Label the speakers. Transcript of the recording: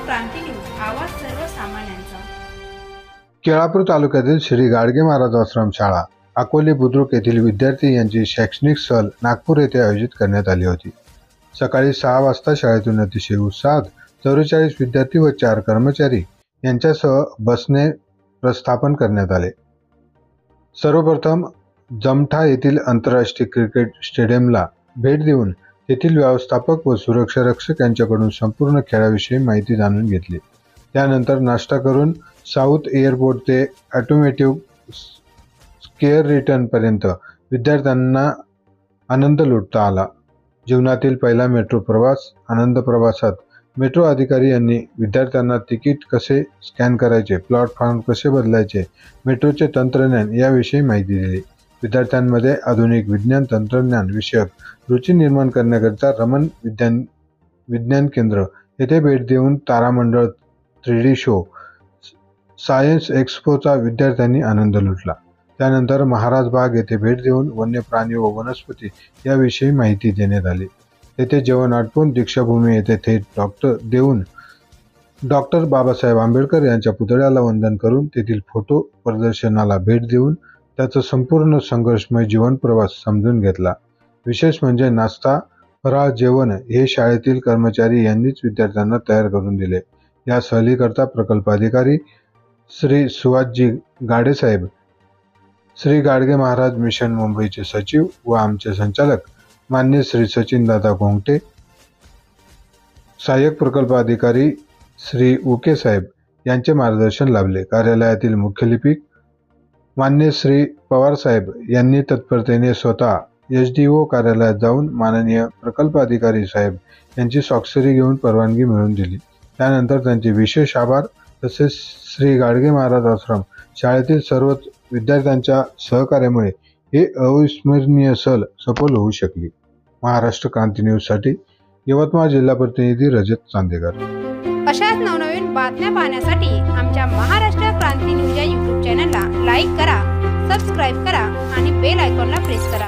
Speaker 1: क्रांती news, आवाज सर्वसामान्यांचा।
Speaker 2: केळापूर तालुक्यातील श्री गाडगे महाराज आश्रम शाळा अकोले बुद्रुक येथील विद्यार्थी यांची शैक्षणिक सहल नागपूर येथे आयोजित करण्यात आली होती। सकाळी 6 वाजता शाळेतून अतिशय उत्साहात 44 विद्यार्थी व 4 कर्मचारी यांच्यासह बसने प्रस्थापन करण्यात आले। सर्वप्रथम जमठा येथील आंतरराष्ट्रीय क्रिकेट स्टेडियमला भेट देऊन तेथील व्यवस्थापक व सुरक्षा रक्षक यांच्याकडून संपूर्ण खेळाविषयी माहिती जाणून घेतली। त्यानंतर नाश्ता करून साऊथ एअरपोर्ट ते ऑटोमोटिव्ह स्केअर रिटर्न पर्यंत विद्यार्थ्यांना आनंद लुटता आला। जीवनातील पहिला मेट्रो प्रवास आनंद प्रवासात मेट्रो अधिकारी यांनी विद्यार्थ्यांना तिकीट कसे स्कॅन करायचे, प्लॅटफॉर्म कसे बदलायचे, मेट्रोचे तंत्रज्ञान याविषयी माहिती दिली। विद्यार्थ्यांमध्ये आधुनिक विज्ञान तंत्रज्ञान विषयक रुची निर्माण करण्याकरिता रमण विज्ञान केंद्र येथे भेट देऊन तारामंडळ 3D शो, सायन्स एक्स्पोचा विद्यार्थ्यांनी आनंद लुटला। त्यानंतर महाराज बाग येथे भेट देऊन वन्य प्राणी व वनस्पती याविषयी माहिती देण्यात आली। येथे जेवण आटपून दीक्षाभूमी येथे थेट डॉक्टर बाबासाहेब आंबेडकर यांच्या पुतळ्याला वंदन करून तेथील फोटो प्रदर्शनाला भेट देऊन त्याचा संपूर्ण संघर्षमय जीवन प्रवास समजून घेतला। विशेष म्हणजे नाश्ता, फराळ, जेवण हे शाळेतील कर्मचारी यांनीच विद्यार्थ्यांना तयार करून दिले। या सहलीकरता प्रकल्पाधिकारी श्री सुहासजी गाडेसाहेब, श्री गाडगे महाराज मिशन मुंबईचे सचिव व आमचे संचालक मान्य श्री सचिनदादा घोंगटे, सहाय्यक प्रकल्प अधिकारी श्री उके साहेब यांचे मार्गदर्शन लाभले। कार्यालयातील मुख्य लिपिक मान्य श्री पवार साहेब यांनी तत्परतेने स्वतः SDO कार्यालयात जाऊन माननीय प्रकल्प अधिकारी साहेब यांची स्वाक्षरी घेऊन परवानगी मिळवून दिली। त्यानंतर त्यांचे विशेष आभार तसेच श्री गाडगे महाराज आश्रम शाळेतील सर्व विद्यार्थ्यांच्या सहकार्यामुळे हे अविस्मरणीय सहल सफल होऊ शकली। महाराष्ट्र क्रांती न्यूज साठी यवतमाळ जिल्हा प्रतिनिधी रजत चांदेकर।
Speaker 1: अशाच नवनवीन बातम्या पाहण्यासाठी आमच्या महाराष्ट्र क्रांती न्यूज या YouTube चॅनलला लाईक करा, सबस्क्राईब करा आणि बेल आयकॉनला प्रेस करा।